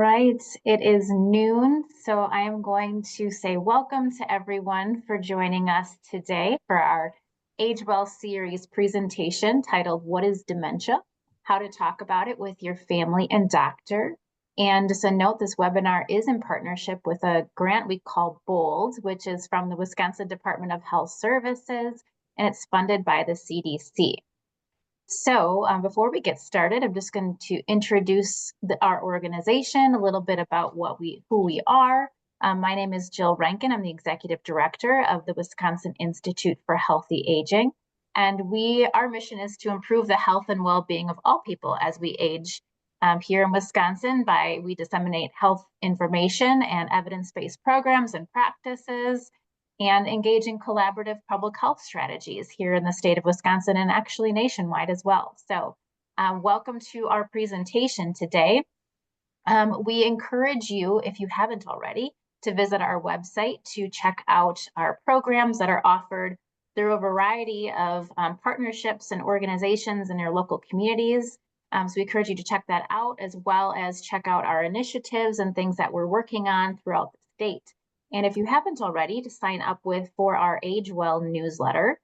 right, it is noon, so I am going to say welcome to everyone for joining us today for our Age Well series presentation titled What is Dementia? How to Talk About It with Your Family and Doctor. And just a note, this webinar is in partnership with a grant we call BOLD, which is from the Wisconsin Department of Health Services, and it's funded by the CDC. So before we get started, I'm just going to introduce our organization, a little bit about who we are. My name is Jill Rankin. I'm the executive director of the Wisconsin Institute for Healthy Aging. And our mission is to improve the health and well-being of all people as we age. Here in Wisconsin, we disseminate health information and evidence-based programs and practices, and engage in collaborative public health strategies here in the state of Wisconsin and actually nationwide as well. So welcome to our presentation today. We encourage you, if you haven't already, to visit our website to check out our programs that are offered through a variety of partnerships and organizations in your local communities. So we encourage you to check that out, as well as check out our initiatives and things that we're working on throughout the state. And if you haven't already, to sign up for our Age Well newsletter,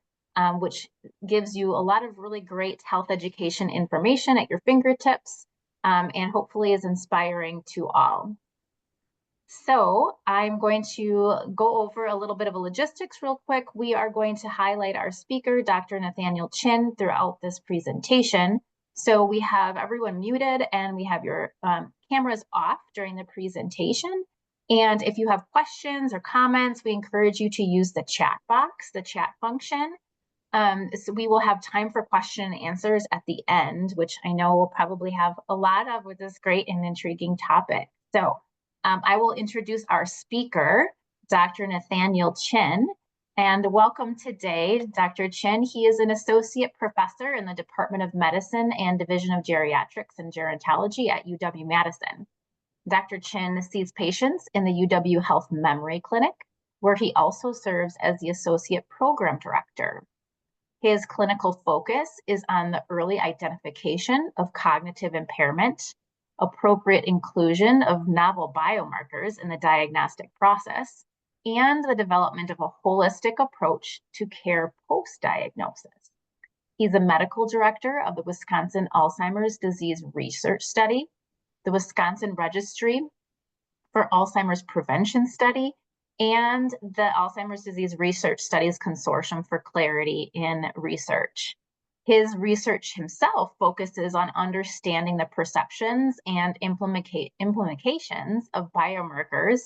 which gives you a lot of really great health education information at your fingertips, and hopefully is inspiring to all. So I'm going to go over a little bit of a logistics real quick. We are going to highlight our speaker, Dr. Nathaniel Chin, throughout this presentation. So we have everyone muted and we have your cameras off during the presentation. And if you have questions or comments, we encourage you to use the chat box, the chat function. So we will have time for question and answers at the end, which I know we'll probably have a lot of with this great and intriguing topic. So I will introduce our speaker, Dr. Nathaniel Chin. And welcome today, Dr. Chin. He is an associate professor in the Department of Medicine and Division of Geriatrics and Gerontology at UW-Madison. Dr. Chin sees patients in the UW Health Memory Clinic, where he also serves as the Associate Program Director. His clinical focus is on the early identification of cognitive impairment, appropriate inclusion of novel biomarkers in the diagnostic process, and the development of a holistic approach to care post-diagnosis. He's a medical director of the Wisconsin Alzheimer's Disease Research Study, the Wisconsin Registry for Alzheimer's Prevention Study, and the Alzheimer's Disease Research Studies Consortium for Clarity in Research. His research himself focuses on understanding the perceptions and implications of biomarkers,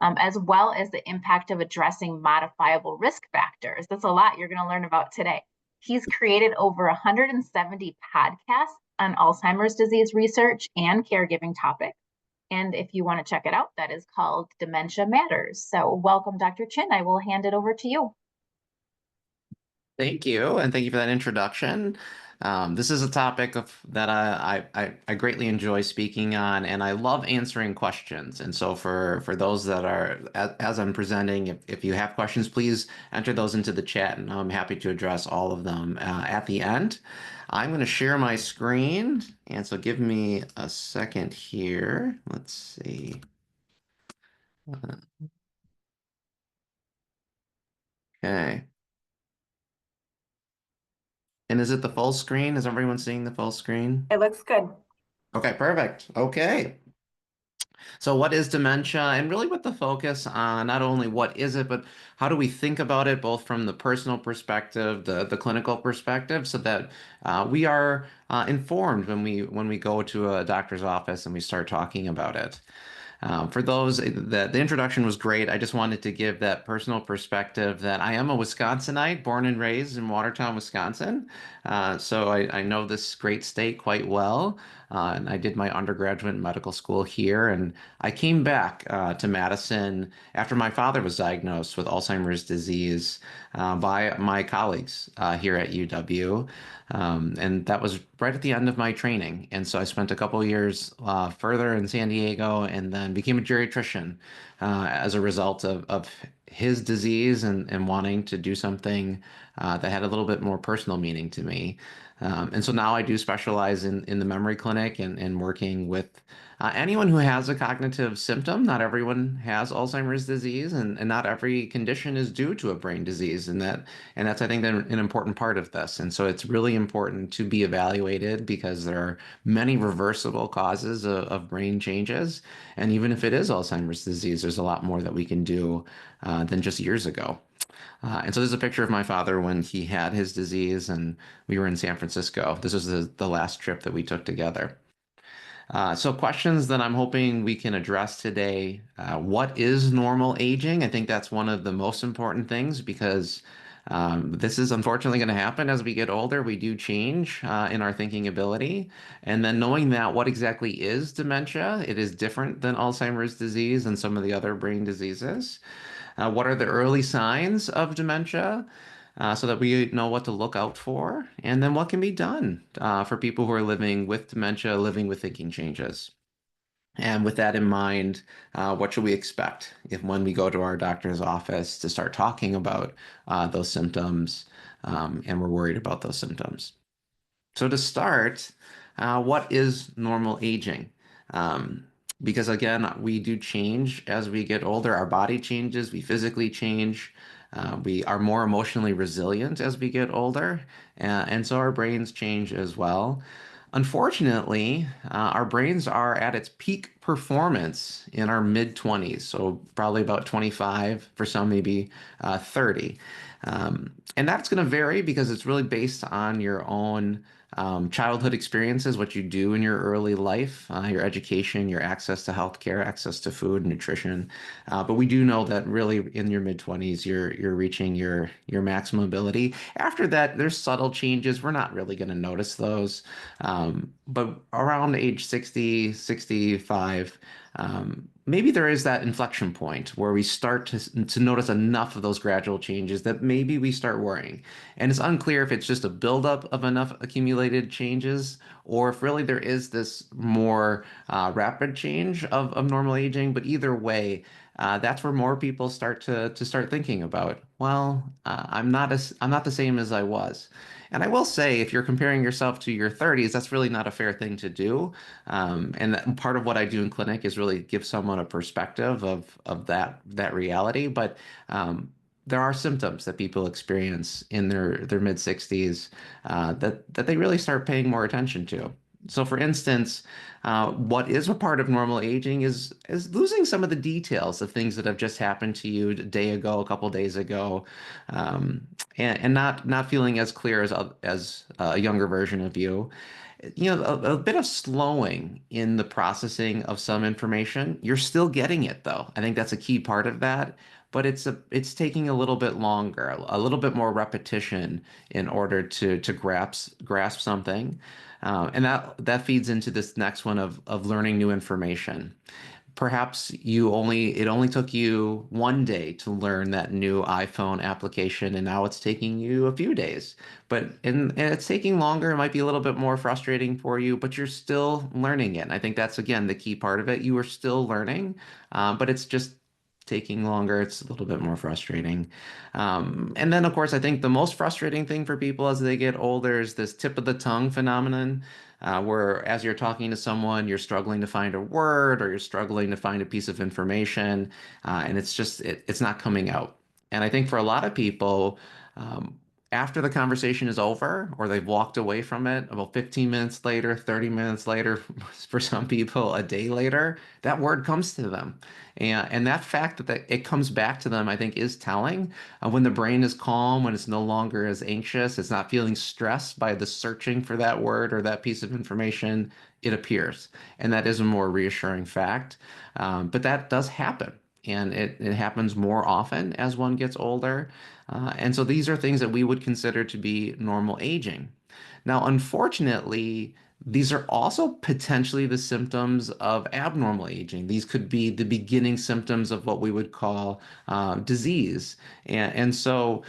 as well as the impact of addressing modifiable risk factors. That's a lot you're going to learn about today. He's created over 170 podcasts on Alzheimer's disease research and caregiving topics. And if you want to check it out, that is called Dementia Matters. So welcome, Dr. Chin. I will hand it over to you. Thank you, and thank you for that introduction. This is a topic that I greatly enjoy speaking on, and I love answering questions. And so for those that are, as I'm presenting, if you have questions, please enter those into the chat, and I'm happy to address all of them at the end. I'm going to share my screen, and so give me a second here. Let's see. Okay. And is it the full screen? Is everyone seeing the full screen? It looks good. Okay, perfect. Okay. So what is dementia? And really with the focus on not only what is it, but how do we think about it, both from the personal perspective, the clinical perspective, so that we are informed when we go to a doctor's office and we start talking about it. For those, the introduction was great. I just wanted to give that personal perspective that I am a Wisconsinite, born and raised in Watertown, Wisconsin. So I know this great state quite well. And I did my undergraduate in medical school here. And I came back to Madison after my father was diagnosed with Alzheimer's disease by my colleagues here at UW. And that was right at the end of my training. And so I spent a couple years further in San Diego and then became a geriatrician as a result of his disease and wanting to do something that had a little bit more personal meaning to me. And so now I do specialize in the memory clinic and working with Anyone who has a cognitive symptom, not everyone has Alzheimer's disease, and not every condition is due to a brain disease, and that's I think an important part of this. And so it's really important to be evaluated because there are many reversible causes of brain changes, and even if it is Alzheimer's disease, there's a lot more that we can do than just years ago. And so there's a picture of my father when he had his disease, and we were in San Francisco. This was the last trip that we took together. So questions that I'm hoping we can address today. What is normal aging? I think that's one of the most important things because this is unfortunately going to happen as we get older. We do change in our thinking ability. And then knowing that what exactly is dementia, it is different than Alzheimer's disease and some of the other brain diseases. What are the early signs of dementia? So that we know what to look out for, and then what can be done for people who are living with dementia, living with thinking changes. And with that in mind, what should we expect if when we go to our doctor's office to start talking about those symptoms, and we're worried about those symptoms? So to start, what is normal aging? Um, because again, we do change as we get older. Our body changes, we physically change. We are more emotionally resilient as we get older, and so our brains change as well. Unfortunately, our brains are at its peak performance in our mid 20s, so probably about 25, for some maybe 30. And that's going to vary because it's really based on your own childhood experiences, what you do in your early life, your education, your access to healthcare, access to food, nutrition. But we do know that really in your mid 20s, you're reaching your maximum ability. After that, there's subtle changes. We're not really going to notice those. But around age 60, 65, maybe there is that inflection point where we start to notice enough of those gradual changes that maybe we start worrying. And it's unclear if it's just a buildup of enough accumulated changes or if really there is this more rapid change of normal aging. But either way, that's where more people start to start thinking about, well, I'm not the same as I was. And I will say, if you're comparing yourself to your 30s, that's really not a fair thing to do. Part of what I do in clinic is really give someone a perspective of that reality. But there are symptoms that people experience in their mid 60s that they really start paying more attention to. So, for instance, what is a part of normal aging is losing some of the details of things that have just happened to you a day ago, a couple days ago, and not feeling as clear as a younger version of you. You know, a bit of slowing in the processing of some information. You're still getting it though. I think that's a key part of that, but it's taking a little bit longer, a little bit more repetition in order to grasp something. And that feeds into this next one of learning new information. Perhaps it only took you one day to learn that new iPhone application, and now it's taking you a few days. And it's taking longer. It might be a little bit more frustrating for you, but you're still learning it. And I think that's again the key part of it. You are still learning, but it's just taking longer. It's a little bit more frustrating. And then, of course, I think the most frustrating thing for people as they get older is this tip of the tongue phenomenon, where as you're talking to someone, you're struggling to find a word or you're struggling to find a piece of information, and it's not coming out. And I think for a lot of people, um, after the conversation is over or they've walked away from it, about 15 minutes later, 30 minutes later, for some people, a day later, that word comes to them. And that fact that it comes back to them, I think, is telling. When the brain is calm, when it's no longer as anxious, it's not feeling stressed by the searching for that word or that piece of information, it appears. And that is a more reassuring fact. But that does happen. And it happens more often as one gets older. And so these are things that we would consider to be normal aging. Now, unfortunately, these are also potentially the symptoms of abnormal aging. These could be the beginning symptoms of what we would call disease. And so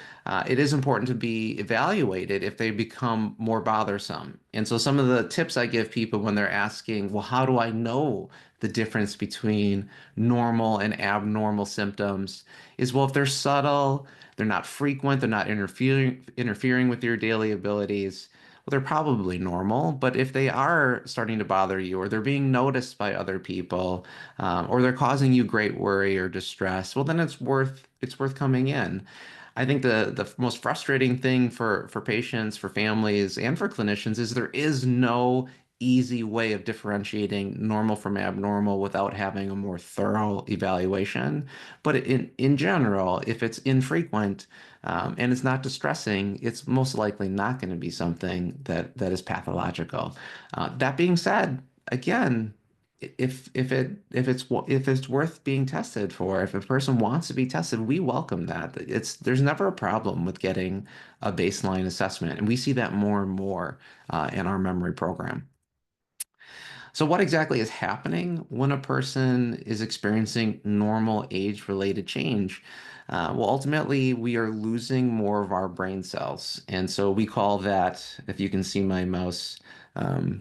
it is important to be evaluated if they become more bothersome. And so some of the tips I give people when they're asking, well, how do I know the difference between normal and abnormal symptoms is, well, if they're subtle, they're not frequent, they're not interfering with your daily abilities, well, they're probably normal. But if they are starting to bother you, or they're being noticed by other people, or they're causing you great worry or distress, well, then it's worth coming in. I think the most frustrating thing for patients, for families, and for clinicians is there is no easy way of differentiating normal from abnormal without having a more thorough evaluation. But in general, if it's infrequent, and it's not distressing, it's most likely not going to be something that is pathological. That being said, again, if it's worth being tested for, if a person wants to be tested, we welcome that. There's never a problem with getting a baseline assessment, and we see that more and more in our memory program. So, what exactly is happening when a person is experiencing normal age-related change? Well, ultimately, we are losing more of our brain cells. And so we call that, if you can see my mouse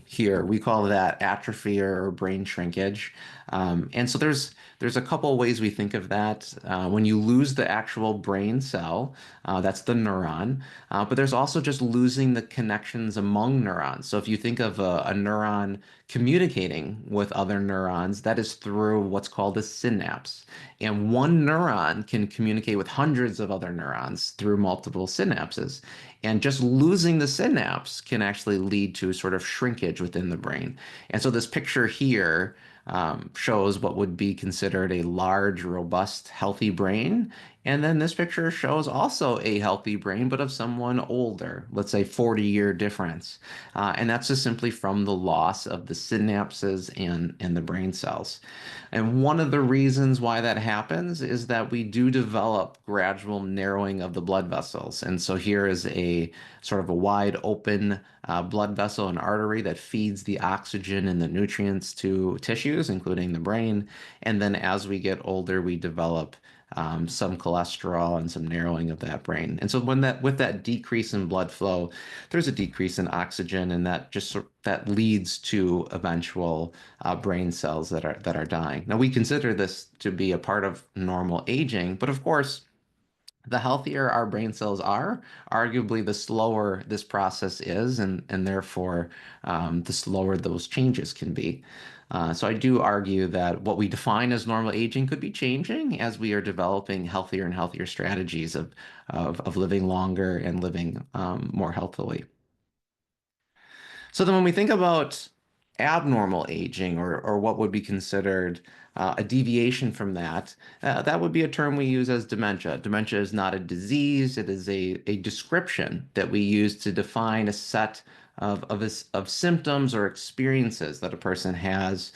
here, we call that atrophy or brain shrinkage. And so there's a couple of ways we think of that. When you lose the actual brain cell, that's the neuron. But there's also just losing the connections among neurons. So if you think of a neuron communicating with other neurons, that is through what's called a synapse. And one neuron can communicate with hundreds of other neurons through multiple synapses. And just losing the synapse can actually lead to sort of shrinkage within the brain. And so this picture here shows what would be considered a large, robust, healthy brain. And then this picture shows also a healthy brain, but of someone older, let's say 40-year difference. And that's just simply from the loss of the synapses and the brain cells. And one of the reasons why that happens is that we do develop gradual narrowing of the blood vessels. And so here is a sort of a wide open blood vessel and artery that feeds the oxygen and the nutrients to tissues, including the brain. And then as we get older, we develop some cholesterol and some narrowing of that brain. And so with that decrease in blood flow, there's a decrease in oxygen, and that leads to eventual brain cells that are dying. Now we consider this to be a part of normal aging, but of course, the healthier our brain cells are, arguably the slower this process is, and therefore the slower those changes can be. So I do argue that what we define as normal aging could be changing as we are developing healthier and healthier strategies of living longer and living more healthily. So then when we think about abnormal aging or what would be considered a deviation from that, that would be a term we use as dementia. Dementia is not a disease, it is a description that we use to define a set of symptoms or experiences that a person has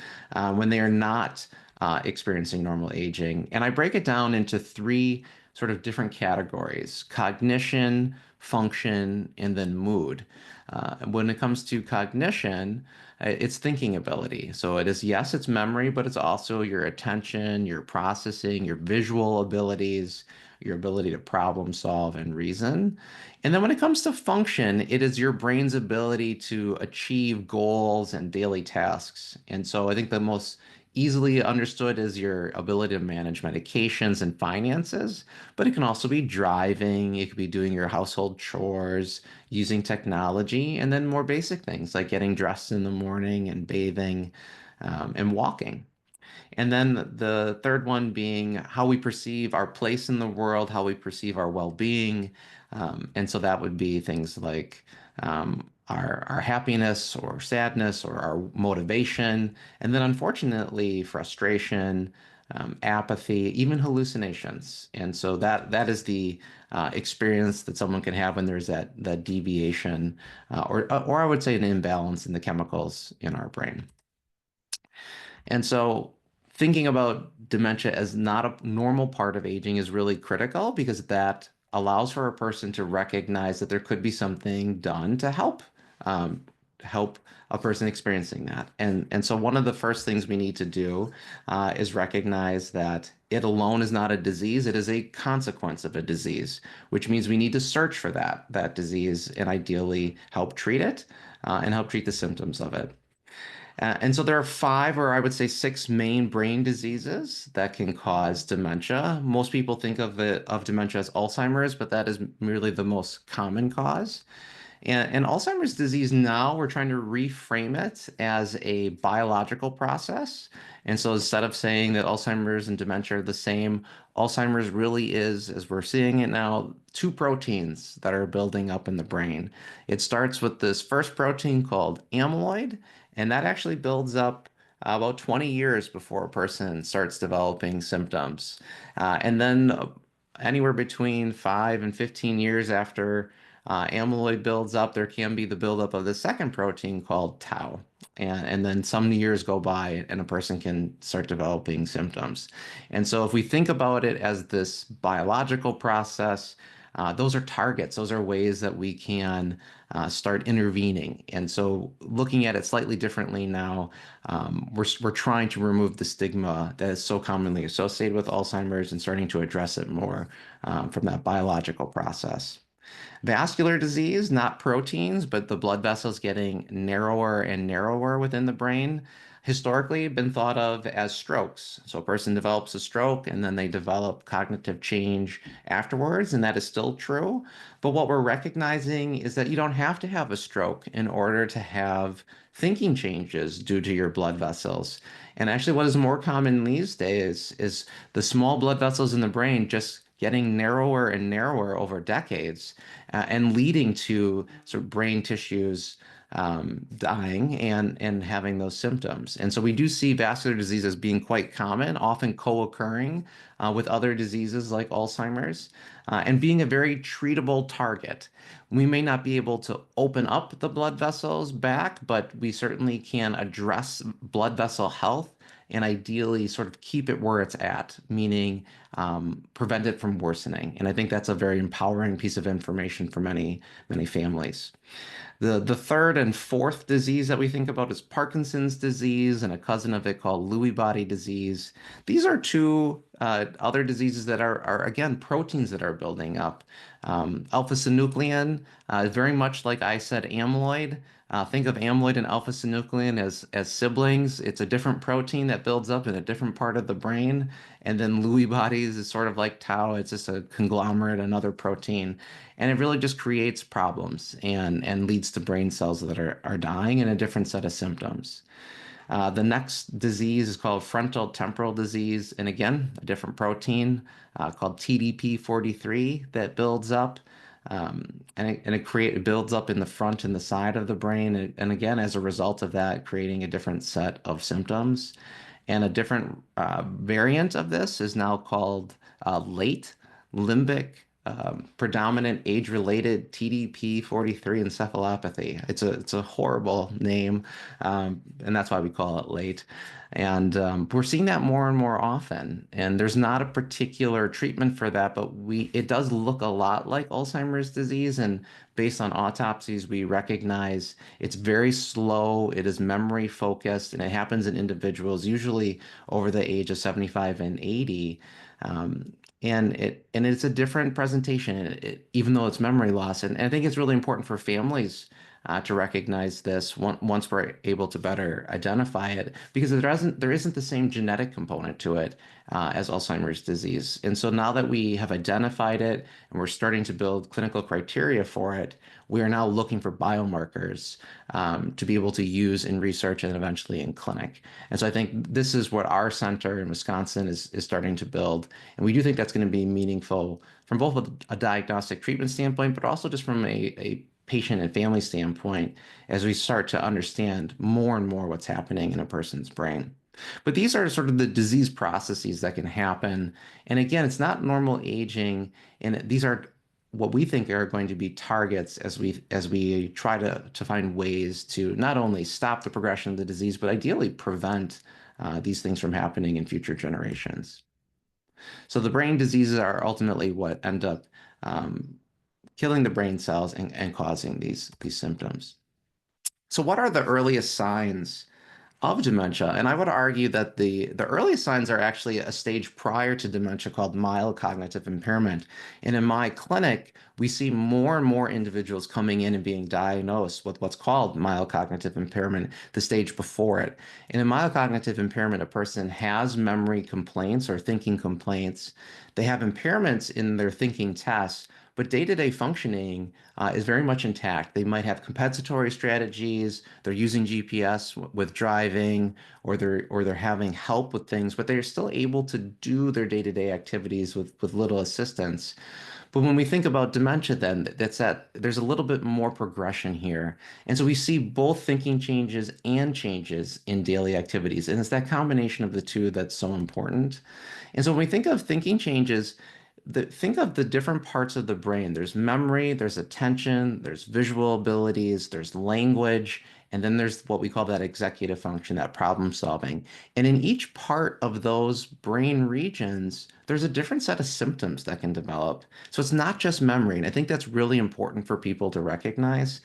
when they are not experiencing normal aging. And I break it down into three sort of different categories: cognition, function, and then mood. When it comes to cognition, it's thinking ability. So it is, yes, it's memory, but it's also your attention, your processing, your visual abilities, your ability to problem solve and reason. And then when it comes to function, it is your brain's ability to achieve goals and daily tasks. And so I think the most easily understood is your ability to manage medications and finances, but it can also be driving, it could be doing your household chores, using technology, and then more basic things like getting dressed in the morning and bathing, and walking. And then the third one being how we perceive our place in the world, how we perceive our well-being. And so that would be things like our happiness or sadness or our motivation. And then unfortunately, frustration, apathy, even hallucinations. And so that is the experience that someone can have when there's that deviation, or I would say an imbalance in the chemicals in our brain. And so thinking about dementia as not a normal part of aging is really critical because that allows for a person to recognize that there could be something done to help a person experiencing that. And so one of the first things we need to do is recognize that it alone is not a disease, it is a consequence of a disease, which means we need to search for that disease and ideally help treat it and help treat the symptoms of it. And so there are five, or I would say six main brain diseases that can cause dementia. Most people think of dementia as Alzheimer's, but that is merely the most common cause. And Alzheimer's disease now, we're trying to reframe it as a biological process. And so instead of saying that Alzheimer's and dementia are the same, Alzheimer's really is, as we're seeing it now, two proteins that are building up in the brain. It starts with this first protein called amyloid, and that actually builds up about 20 years before a person starts developing symptoms. And then anywhere between 5 and 15 years after amyloid builds up, there can be the buildup of the second protein called tau. And then some years go by and a person can start developing symptoms. And so if we think about it as this biological process, those are targets. Those are ways that we can start intervening. And so looking at it slightly differently now, we're trying to remove the stigma that is so commonly associated with Alzheimer's and starting to address it more from that biological process. Vascular disease, not proteins, but the blood vessels getting narrower and narrower within the brain, historically been thought of as strokes. So a person develops a stroke and then they develop cognitive change afterwards, and that is still true. But what we're recognizing is that you don't have to have a stroke in order to have thinking changes due to your blood vessels. And actually, what is more common these days is the small blood vessels in the brain just getting narrower and narrower over decades and leading to sort of brain tissues dying and having those symptoms. And so we do see vascular disease as being quite common, often co-occurring with other diseases like Alzheimer's, and being a very treatable target. We may not be able to open up the blood vessels back, but we certainly can address blood vessel health and ideally sort of keep it where it's at, meaning prevent it from worsening. And I think that's a very empowering piece of information for many, many families. The third and fourth disease that we think about is Parkinson's disease and a cousin of it called Lewy body disease. These are two other diseases that are again proteins that are building up. Alpha-synuclein, very much like I said, amyloid. Think of amyloid and alpha-synuclein as siblings. It's a different protein that builds up in a different part of the brain. And then Lewy bodies is sort of like tau. It's just a conglomerate, another protein. And it really just creates problems and leads to brain cells that are dying and a different set of symptoms. The next disease is called frontal temporal disease, and again, a different protein called TDP-43 that builds up, it builds up in the front and the side of the brain, and again, as a result of that, creating a different set of symptoms. And a different variant of this is now called late limbic predominant age-related TDP-43 encephalopathy. It's a horrible name, and that's why we call it late. And we're seeing that more and more often. And there's not a particular treatment for that, but it does look a lot like Alzheimer's disease. And based on autopsies, we recognize it's very slow, it is memory focused, and it happens in individuals usually over the age of 75 and 80. And it's a different presentation, even though it's memory loss. And I think it's really important for families to recognize this once we're able to better identify it, because there isn't the same genetic component to it as Alzheimer's disease. And so now that we have identified it and we're starting to build clinical criteria for it, we are now looking for biomarkers to be able to use in research and eventually in clinic. And so I think this is what our center in Wisconsin is starting to build. And we do think that's going to be meaningful from both a diagnostic treatment standpoint, but also just from a patient and family standpoint as we start to understand more and more what's happening in a person's brain. But these are sort of the disease processes that can happen. And again, it's not normal aging, and these are what we think are going to be targets as we try to find ways to not only stop the progression of the disease, but ideally prevent these things from happening in future generations. So the brain diseases are ultimately what end up killing the brain cells and causing these symptoms. So what are the earliest signs of dementia? And I would argue that the earliest signs are actually a stage prior to dementia called mild cognitive impairment. And in my clinic, we see more and more individuals coming in and being diagnosed with what's called mild cognitive impairment, the stage before it. And in mild cognitive impairment, a person has memory complaints or thinking complaints. They have impairments in their thinking tests, but day-to-day functioning is very much intact. They might have compensatory strategies. They're using GPS with driving, or they're having help with things, but they're still able to do their day-to-day activities with little assistance. But when we think about dementia, then that's that there's a little bit more progression here. And so we see both thinking changes and changes in daily activities. And it's that combination of the two that's so important. And so when we think of thinking changes, think of the different parts of the brain. There's memory, there's attention, there's visual abilities, there's language, and then there's what we call that executive function, that problem solving. And in each part of those brain regions, there's a different set of symptoms that can develop. So it's not just memory. And I think that's really important for people to recognize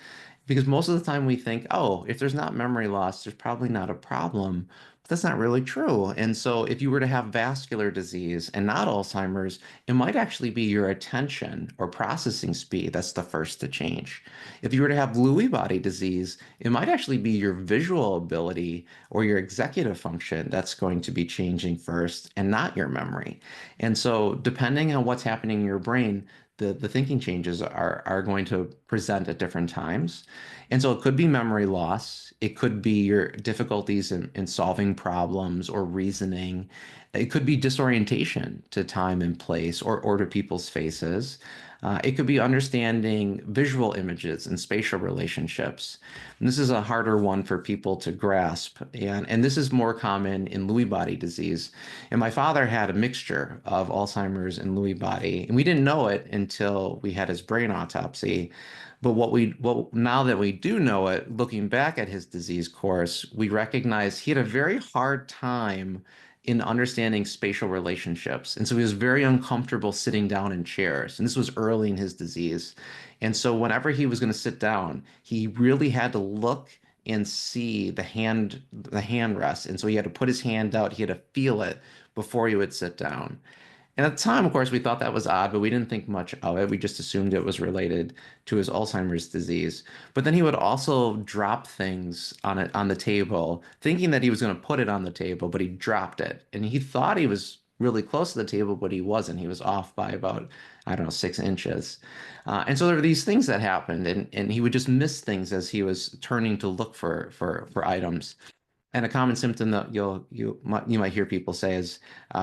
because most of the time we think, oh, if there's not memory loss, there's probably not a problem. But that's not really true. And so if you were to have vascular disease and not Alzheimer's, it might actually be your attention or processing speed that's the first to change. If you were to have Lewy body disease, it might actually be your visual ability or your executive function that's going to be changing first and not your memory. And so, depending on what's happening in your brain, the thinking changes are going to present at different times. And so it could be memory loss. It could be your difficulties in solving problems or reasoning. It could be disorientation to time and place or to people's faces. It could be understanding visual images and spatial relationships. And this is a harder one for people to grasp. And this is more common in Lewy body disease. And my father had a mixture of Alzheimer's and Lewy body, and we didn't know it until we had his brain autopsy. But now that we do know it, looking back at his disease course, we recognize he had a very hard time in understanding spatial relationships. And so he was very uncomfortable sitting down in chairs. And this was early in his disease. And so whenever he was going to sit down, he really had to look and see the hand rest. And so he had to put his hand out, he had to feel it before he would sit down. And at the time, of course, we thought that was odd, but we didn't think much of it. We just assumed it was related to his Alzheimer's disease. But then he would also drop things on the table, thinking that he was going to put it on the table, but he dropped it. And he thought he was really close to the table, but he wasn't. He was off by about, I don't know, 6 inches. And so there were these things that happened, and he would just miss things as he was turning to look for items. And a common symptom that you might hear people say is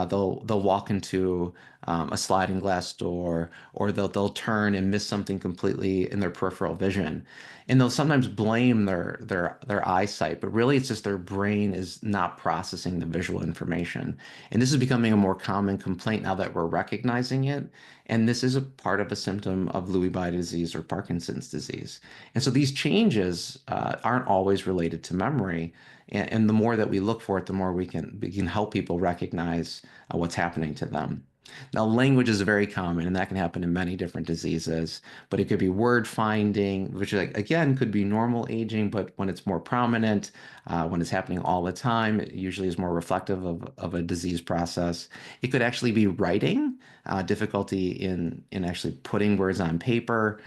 they'll walk into a sliding glass door, or they'll turn and miss something completely in their peripheral vision, and they'll sometimes blame their eyesight, but really it's just their brain is not processing the visual information. And this is becoming a more common complaint now that we're recognizing it. And this is a part of a symptom of Lewy body disease or Parkinson's disease. And so these changes aren't always related to memory. And the more that we look for it, the more we can help people recognize what's happening to them. Now, language is very common, and that can happen in many different diseases. But it could be word finding, which like, again could be normal aging, but when it's more prominent, when it's happening all the time, it usually is more reflective of a disease process. It could actually be writing, difficulty in actually putting words on paper,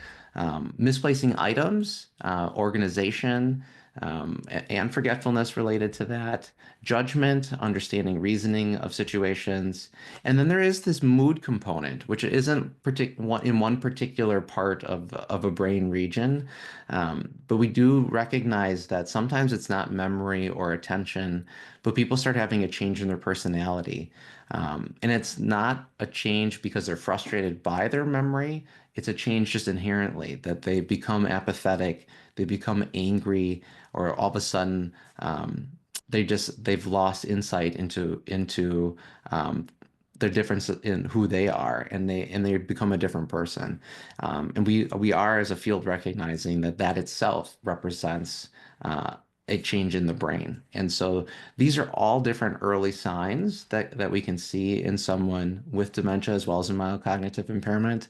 misplacing items, organization and forgetfulness related to that, judgment, understanding reasoning of situations. And then there is this mood component, which isn't in one particular part of a brain region. But we do recognize that sometimes it's not memory or attention, but people start having a change in their personality. And it's not a change because they're frustrated by their memory. It's a change just inherently that they become apathetic, they become angry, or all of a sudden they've lost insight into their difference in who they are, and they become a different person. And we are as a field recognizing that itself represents a change in the brain. And so these are all different early signs that we can see in someone with dementia as well as in mild cognitive impairment.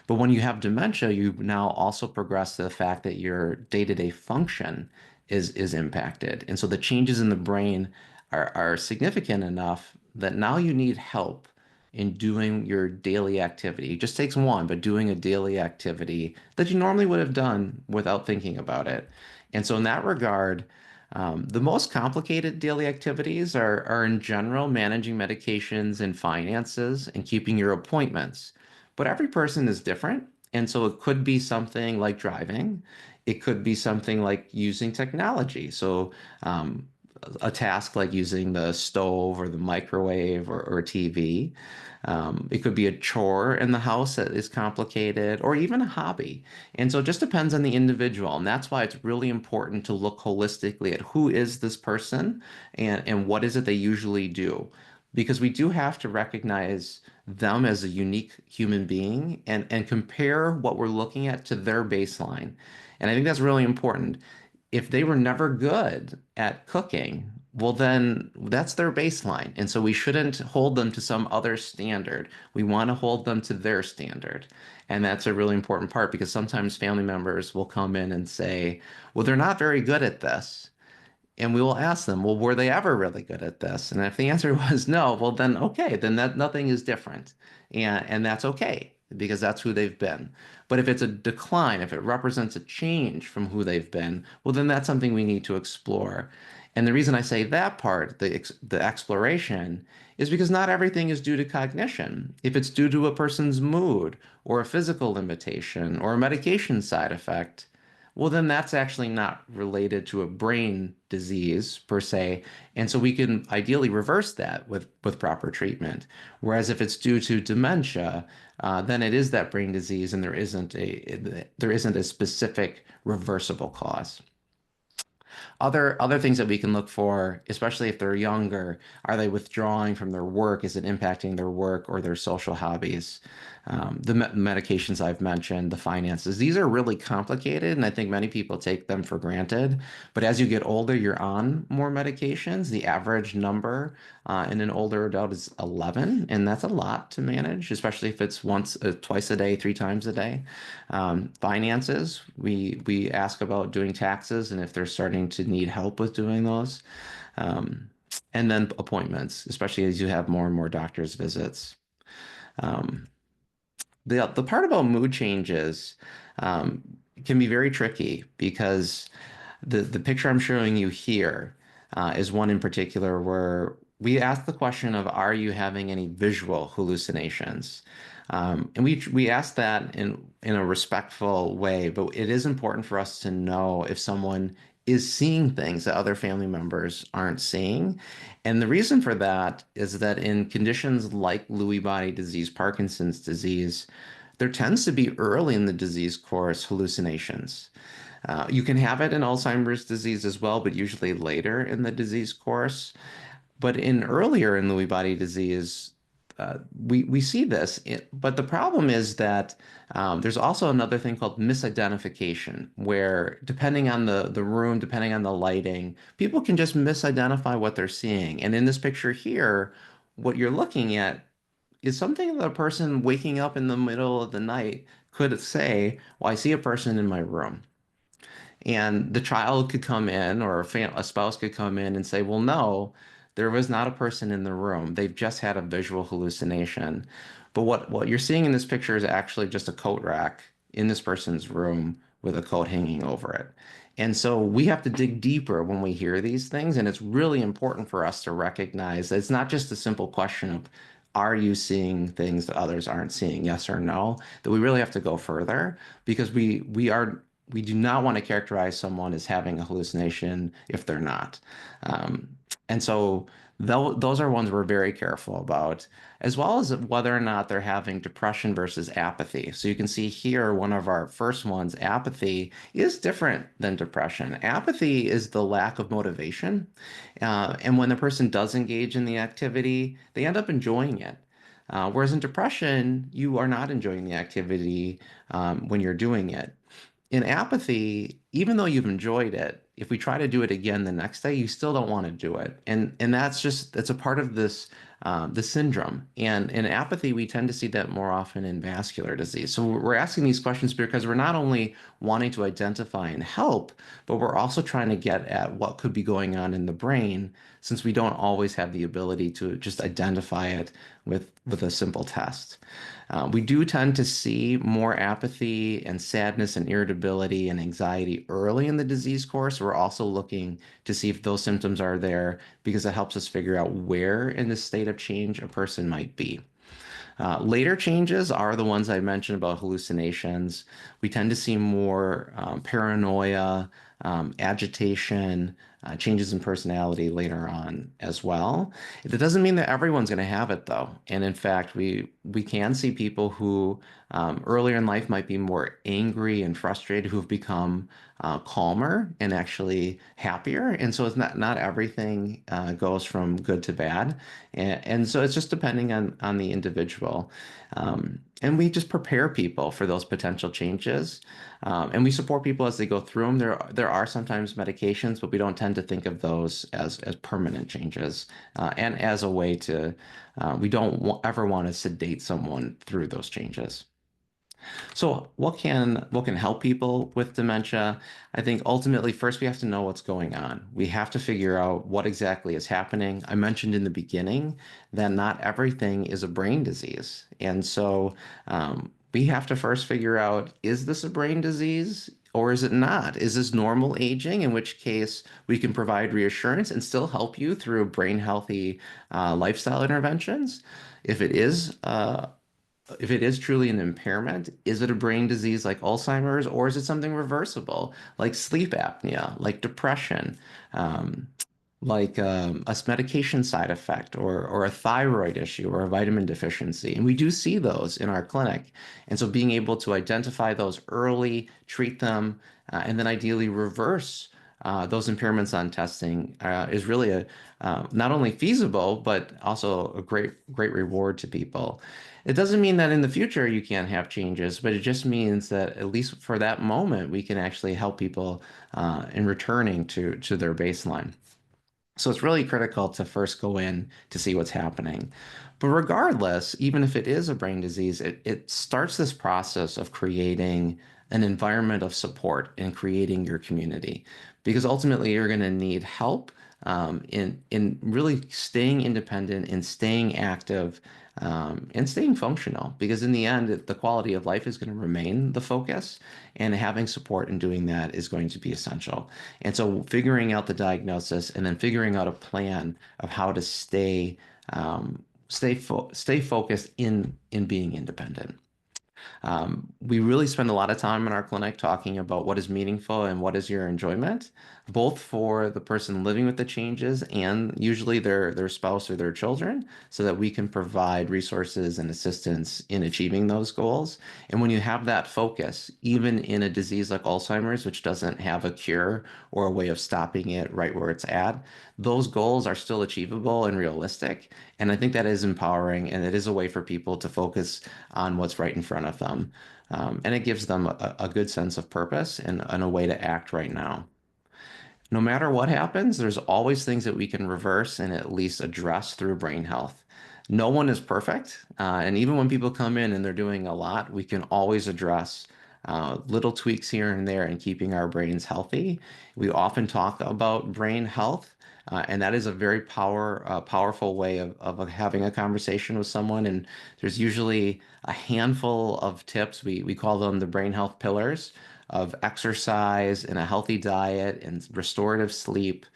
But when you have dementia, you now also progress to the fact that your day-to-day function is impacted. And so the changes in the brain are significant enough that now you need help in doing your daily activity. It just takes one, but doing a daily activity that you normally would have done without thinking about it. And so, in that regard, the most complicated daily activities are in general managing medications and finances and keeping your appointments. But every person is different. And so it could be something like driving. It could be something like using technology. So a task like using the stove or the microwave or TV. It could be a chore in the house that is complicated or even a hobby. And so it just depends on the individual. And that's why it's really important to look holistically at who is this person and what is it they usually do. Because we do have to recognize them as a unique human being and compare what we're looking at to their baseline. And I think that's really important. If they were never good at cooking, well, then that's their baseline. And so we shouldn't hold them to some other standard. We want to hold them to their standard. And that's a really important part because sometimes family members will come in and say, well, they're not very good at this. And we will ask them, well, were they ever really good at this? And if the answer was no, well, then okay, then that nothing is different. And that's okay because that's who they've been. But if it's a decline, if it represents a change from who they've been, well, then that's something we need to explore. And the reason I say that part, the exploration, is because not everything is due to cognition. If it's due to a person's mood or a physical limitation or a medication side effect, well, then that's actually not related to a brain disease per se. And so we can ideally reverse that with proper treatment. Whereas if it's due to dementia, then it is that brain disease and there isn't a specific reversible cause. Other things that we can look for, especially if they're younger, are they withdrawing from their work? Is it impacting their work or their social hobbies? The medications I've mentioned, the finances, these are really complicated, and I think many people take them for granted. But as you get older, you're on more medications. The average number in an older adult is 11, and that's a lot to manage, especially if it's twice a day, 3 times a day. Finances, we ask about doing taxes and if they're starting to need help with doing those. Um, and then appointments, especially as you have more and more doctor's visits. Um, the part about mood changes um, can be very tricky because the picture I'm showing you here is one in particular where we ask the question of, are you having any visual hallucinations? And we ask that in a respectful way, but it is important for us to know if someone is seeing things that other family members aren't seeing. And the reason for that is that in conditions like Lewy body disease, Parkinson's disease, there tends to be early in the disease course hallucinations. You can have it in Alzheimer's disease as well, but usually later in the disease course. But in earlier in Lewy body disease, we see this. But the problem is that there's also another thing called misidentification, where depending on the room, depending on the lighting, people can just misidentify what they're seeing. And in this picture here, what you're looking at is something that a person waking up in the middle of the night could say, well, I see a person in my room. And the child could come in, or a spouse could come in and say, well, no, there was not a person in the room. They've just had a visual hallucination. But what you're seeing in this picture is actually just a coat rack in this person's room with a coat hanging over it. And so we have to dig deeper when we hear these things. And it's really important for us to recognize that it's not just a simple question of, are you seeing things that others aren't seeing, yes or no? That we really have to go further because we do not want to characterize someone as having a hallucination if they're not. Um, and so those are ones we're very careful about, as well as whether or not they're having depression versus apathy. So you can see here, one of our first ones, apathy, is different than depression. Apathy is the lack of motivation. And when the person does engage in the activity, they end up enjoying it. Whereas in depression, you are not enjoying the activity when you're doing it. In apathy, even though you've enjoyed it, if we try to do it again the next day, you still don't want to do it. And that's a part of the syndrome. And in apathy, we tend to see that more often in vascular disease. So we're asking these questions because we're not only wanting to identify and help, but we're also trying to get at what could be going on in the brain since we don't always have the ability to just identify it with a simple test. We do tend to see more apathy and sadness and irritability and anxiety early in the disease course. We're also looking to see if those symptoms are there because it helps us figure out where in the state of change a person might be. Later changes are the ones I mentioned about hallucinations. We tend to see more paranoia, agitation, changes in personality later on as well. It doesn't mean that everyone's going to have it though. And in fact, we can see people who earlier in life might be more angry and frustrated who've become calmer and actually happier. And so it's not everything goes from good to bad. And so it's just depending on the individual. And we just prepare people for those potential changes. And we support people as they go through them. There are sometimes medications, but we don't tend to think of those as permanent changes. And as a way to, we don't ever want to sedate someone through those changes. So what can help people with dementia? I think ultimately first we have to know what's going on. We have to figure out what exactly is happening. I mentioned in the beginning that not everything is a brain disease. And so we have to first figure out, is this a brain disease or is it not? Is this normal aging? In which case we can provide reassurance and still help you through brain healthy lifestyle interventions. If it is if it is truly an impairment, is it a brain disease like Alzheimer's, or is it something reversible, like sleep apnea, like depression, um, like a medication side effect, or a thyroid issue, or a vitamin deficiency? And we do see those in our clinic. And so being able to identify those early, treat them, and then ideally reverse those impairments on testing is really a not only feasible, but also a great reward to people. It doesn't mean that in the future you can't have changes, but it just means that at least for that moment, we can actually help people in returning to their baseline. So it's really critical to first go in to see what's happening. But regardless, even if it is a brain disease, it starts this process of creating an environment of support and creating your community. Because ultimately you're going to need help in really staying independent and staying active and staying functional. Because in the end, the quality of life is going to remain the focus, and having support in doing that is going to be essential. And so figuring out the diagnosis and then figuring out a plan of how to stay focused in being independent. We really spend a lot of time in our clinic talking about what is meaningful and what is your enjoyment, both for the person living with the changes and usually their spouse or their children, so that we can provide resources and assistance in achieving those goals. And when you have that focus, even in a disease like Alzheimer's, which doesn't have a cure or a way of stopping it right where it's at, those goals are still achievable and realistic. And I think that is empowering, and it is a way for people to focus on what's right in front of them. And it gives them a good sense of purpose and a way to act right now. No matter what happens, there's always things that we can reverse and at least address through brain health. No one is perfect. And even when people come in and they're doing a lot, we can always address little tweaks here and there in keeping our brains healthy. We often talk about brain health. And that is a very powerful way of having a conversation with someone. And there's usually a handful of tips. We call them the brain health pillars of exercise and a healthy diet and restorative sleep,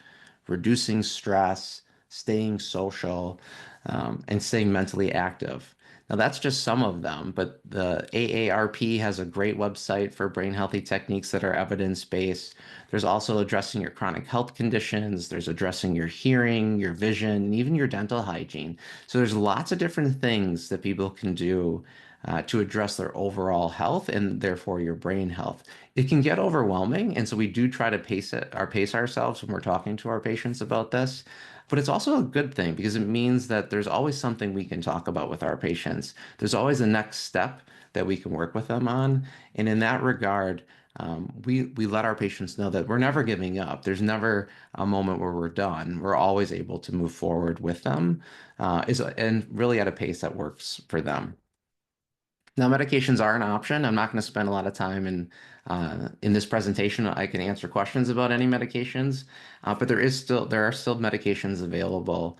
reducing stress, staying social, and staying mentally active. Now, that's just some of them, but the AARP has a great website for brain healthy techniques that are evidence-based. There's also addressing your chronic health conditions, there's addressing your hearing, your vision, and even your dental hygiene. So there's lots of different things that people can do to address their overall health and therefore your brain health. It can get overwhelming, and so we do try to pace ourselves when we're talking to our patients about this. But it's also a good thing because it means that there's always something we can talk about with our patients. There's always a next step that we can work with them on. And in that regard, we let our patients know that we're never giving up. There's never a moment where we're done. We're always able to move forward with them, and really at a pace that works for them. Now, medications are an option. I'm not going to spend a lot of time in this presentation. I can answer questions about any medications, but there are still medications available,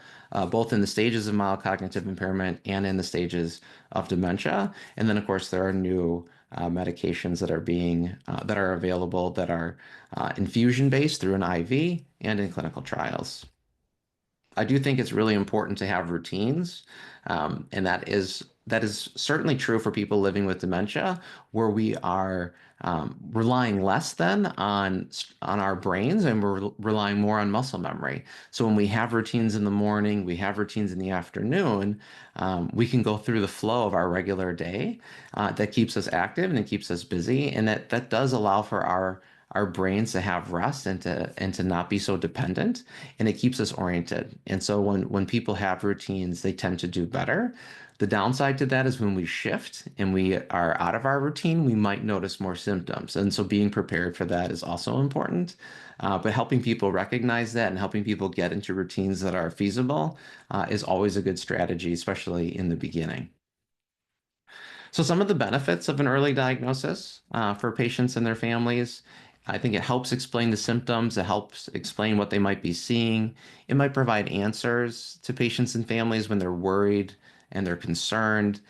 both in the stages of mild cognitive impairment and in the stages of dementia. And then, of course, there are new medications that are available that are infusion based through an IV and in clinical trials. I do think it's really important to have routines, and that is certainly true for people living with dementia, where we are relying less than on our brains, and we're relying more on muscle memory. So when we have routines in the morning, we have routines in the afternoon, we can go through the flow of our regular day. That keeps us active and it keeps us busy, and that does allow for our brains to have rest and to not be so dependent, and it keeps us oriented. And so when people have routines, they tend to do better. The downside to that is when we shift and we are out of our routine, we might notice more symptoms. And so being prepared for that is also important. But helping people recognize that and helping people get into routines that are feasible is always a good strategy, especially in the beginning. So some of the benefits of an early diagnosis for patients and their families, I think it helps explain the symptoms. It helps explain what they might be seeing. It might provide answers to patients and families when they're worried and they're concerned.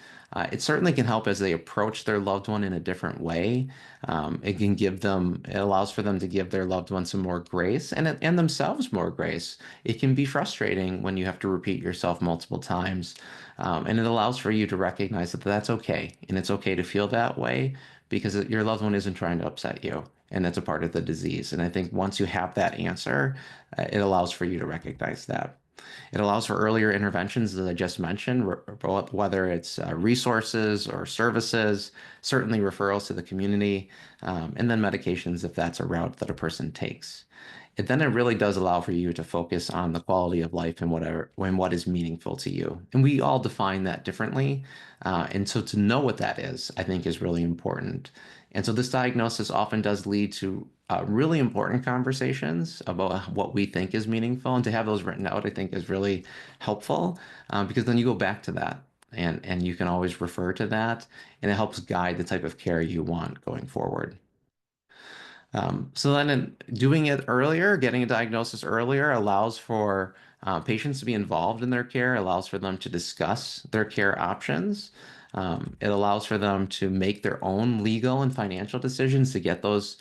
It certainly can help as they approach their loved one in a different way. It allows for them to give their loved one some more grace and themselves more grace. It can be frustrating when you have to repeat yourself multiple times. And it allows for you to recognize that that's okay. And it's okay to feel that way because your loved one isn't trying to upset you. And that's a part of the disease. And I think once you have that answer, it allows for you to recognize that. It allows for earlier interventions, as I just mentioned, whether it's resources or services, certainly referrals to the community, and then medications if that's a route that a person takes. It really does allow for you to focus on the quality of life and what is meaningful to you. And we all define that differently. And so to know what that is, I think is really important. And so this diagnosis often does lead to really important conversations about what we think is meaningful. And to have those written out, I think is really helpful because then you go back to that and you can always refer to that, and it helps guide the type of care you want going forward. So then doing it earlier, getting a diagnosis earlier allows for patients to be involved in their care, allows for them to discuss their care options. It allows for them to make their own legal and financial decisions to get those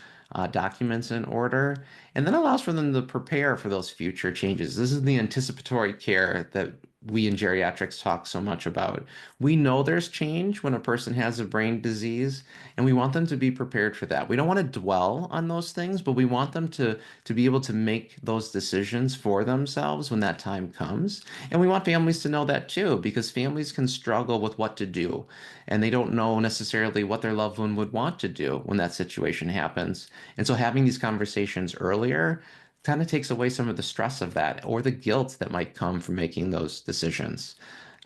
documents in order, and then allows for them to prepare for those future changes. This is the anticipatory care that we in geriatrics talk so much about. We know there's change when a person has a brain disease, and we want them to be prepared for that. We don't want to dwell on those things, but we want them to be able to make those decisions for themselves when that time comes. And we want families to know that too, because families can struggle with what to do, and they don't know necessarily what their loved one would want to do when that situation happens. And so having these conversations earlier kind of takes away some of the stress of that or the guilt that might come from making those decisions,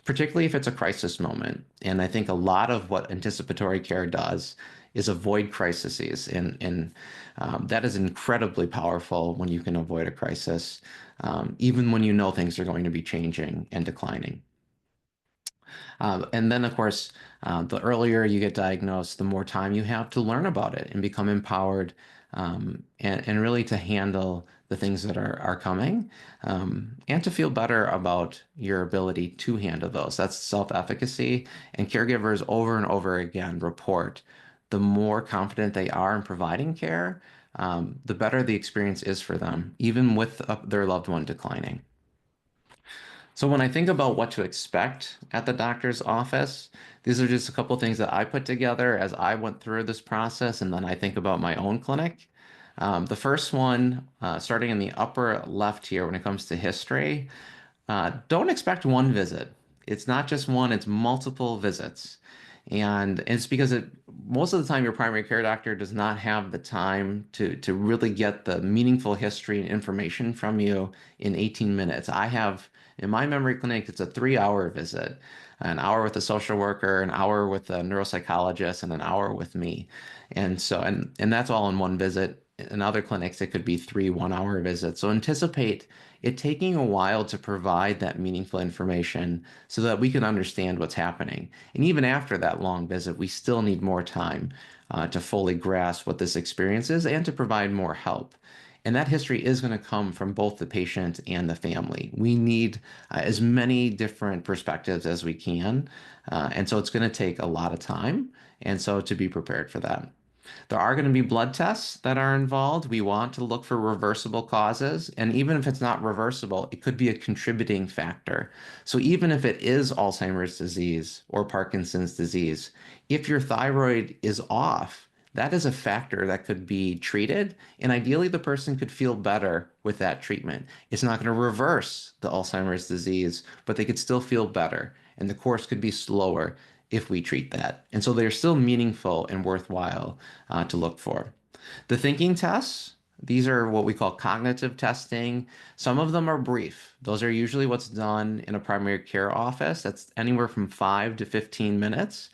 particularly if it's a crisis moment. And I think a lot of what anticipatory care does is avoid crises. And that is incredibly powerful when you can avoid a crisis, even when you know things are going to be changing and declining. And then, of course, the earlier you get diagnosed, the more time you have to learn about it and become empowered and really to handle the things that are coming and to feel better about your ability to handle those. That's self-efficacy. And caregivers over and over again report the more confident they are in providing care, the better the experience is for them, even with their loved one declining. So when I think about what to expect at the doctor's office, these are just a couple of things that I put together as I went through this process, and then I think about my own clinic. The first one, starting in the upper left here, when it comes to history, don't expect one visit. It's not just one, it's multiple visits. And it's because most of the time your primary care doctor does not have the time to really get the meaningful history and information from you in 18 minutes. In my memory clinic, it's a 3 hour visit, an hour with a social worker, an hour with a neuropsychologist, and an hour with me. And that's all in one visit. in other clinics, it could be 3 1-hour visits. So anticipate it taking a while to provide that meaningful information so that we can understand what's happening. And even after that long visit, we still need more time to fully grasp what this experience is and to provide more help. And that history is going to come from both the patient and the family. We need as many different perspectives as we can. And so it's going to take a lot of time. And so to be prepared for that. There are going to be blood tests that are involved. We want to look for reversible causes. And even if it's not reversible, it could be a contributing factor. So even if it is Alzheimer's disease or Parkinson's disease, if your thyroid is off, that is a factor that could be treated. And ideally, the person could feel better with that treatment. It's not going to reverse the Alzheimer's disease, but they could still feel better. And the course could be slower if we treat that. And so they're still meaningful and worthwhile to look for. The thinking tests, these are what we call cognitive testing. Some of them are brief. Those are usually what's done in a primary care office. That's anywhere from 5 to 15 minutes.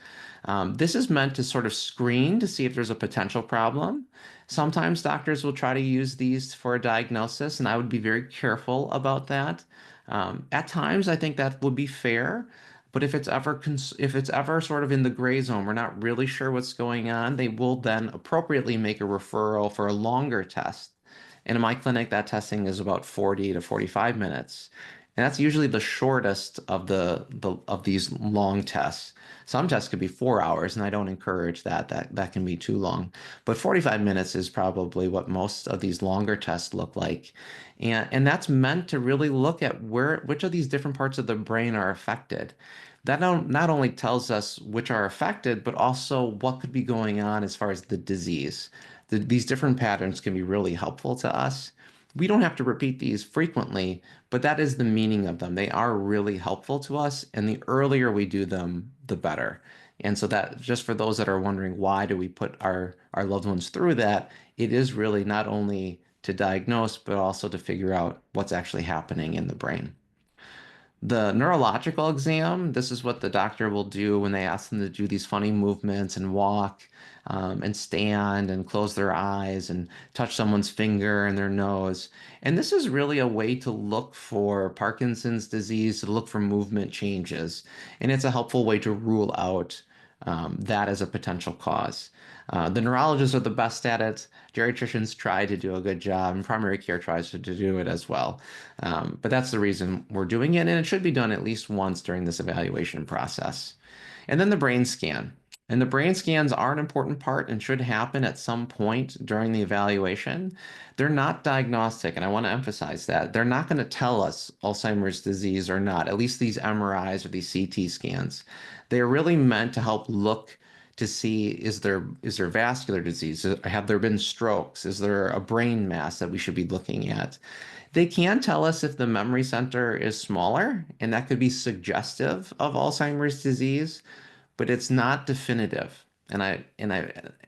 This is meant to sort of screen to see if there's a potential problem. Sometimes doctors will try to use these for a diagnosis, and I would be very careful about that. At times, I think that would be fair. But if it's ever sort of in the gray zone, we're not really sure what's going on, they will then appropriately make a referral for a longer test. And in my clinic, that testing is about 40 to 45 minutes. And that's usually the shortest of of these long tests. Some tests could be 4 hours, and I don't encourage that. That can be too long. But 45 minutes is probably what most of these longer tests look like. And that's meant to really look at which of these different parts of the brain are affected. That not only tells us which are affected, but also what could be going on as far as the disease. These different patterns can be really helpful to us. We don't have to repeat these frequently, but that is the meaning of them. They are really helpful to us, and the earlier we do them, the better. And so that just for those that are wondering why do we put our loved ones through that, it is really not only to diagnose, but also to figure out what's actually happening in the brain. The neurological exam, this is what the doctor will do when they ask them to do these funny movements and walk and stand and close their eyes and touch someone's finger and their nose. And this is really a way to look for Parkinson's disease, to look for movement changes. And it's a helpful way to rule out that as a potential cause. The neurologists are the best at it. Geriatricians try to do a good job, and primary care tries to do it as well. But that's the reason we're doing it, and it should be done at least once during this evaluation process. And then the brain scan. And the brain scans are an important part and should happen at some point during the evaluation. They're not diagnostic, and I want to emphasize that. They're not going to tell us Alzheimer's disease or not, at least these MRIs or these CT scans. They're really meant to help look to see is there vascular disease? Have there been strokes? Is there a brain mass that we should be looking at? They can tell us if the memory center is smaller, and that could be suggestive of Alzheimer's disease, but it's not definitive. And I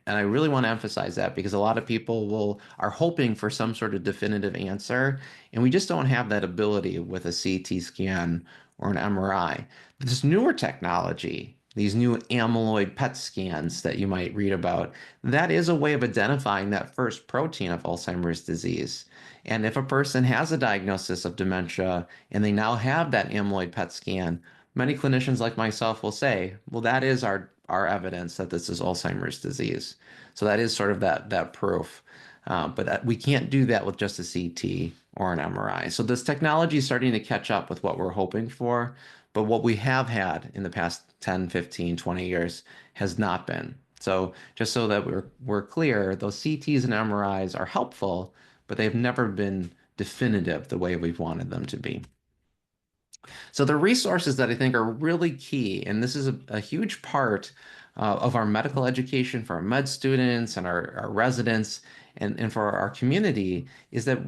really want to emphasize that because a lot of people will are hoping for some sort of definitive answer, and we just don't have that ability with a CT scan or an MRI. This newer technology, these new amyloid PET scans that you might read about, that is a way of identifying that first protein of Alzheimer's disease. And if a person has a diagnosis of dementia and they now have that amyloid PET scan, many clinicians like myself will say, well, that is our evidence that this is Alzheimer's disease. So that is sort of that proof. But we can't do that with just a CT or an MRI. So this technology is starting to catch up with what we're hoping for, but what we have had in the past 10, 15, 20 years has not been. So just so that we're clear, those CTs and MRIs are helpful, but they've never been definitive the way we've wanted them to be. So the resources that I think are really key, and this is a huge part of our medical education for our med students and our residents and for our community, is that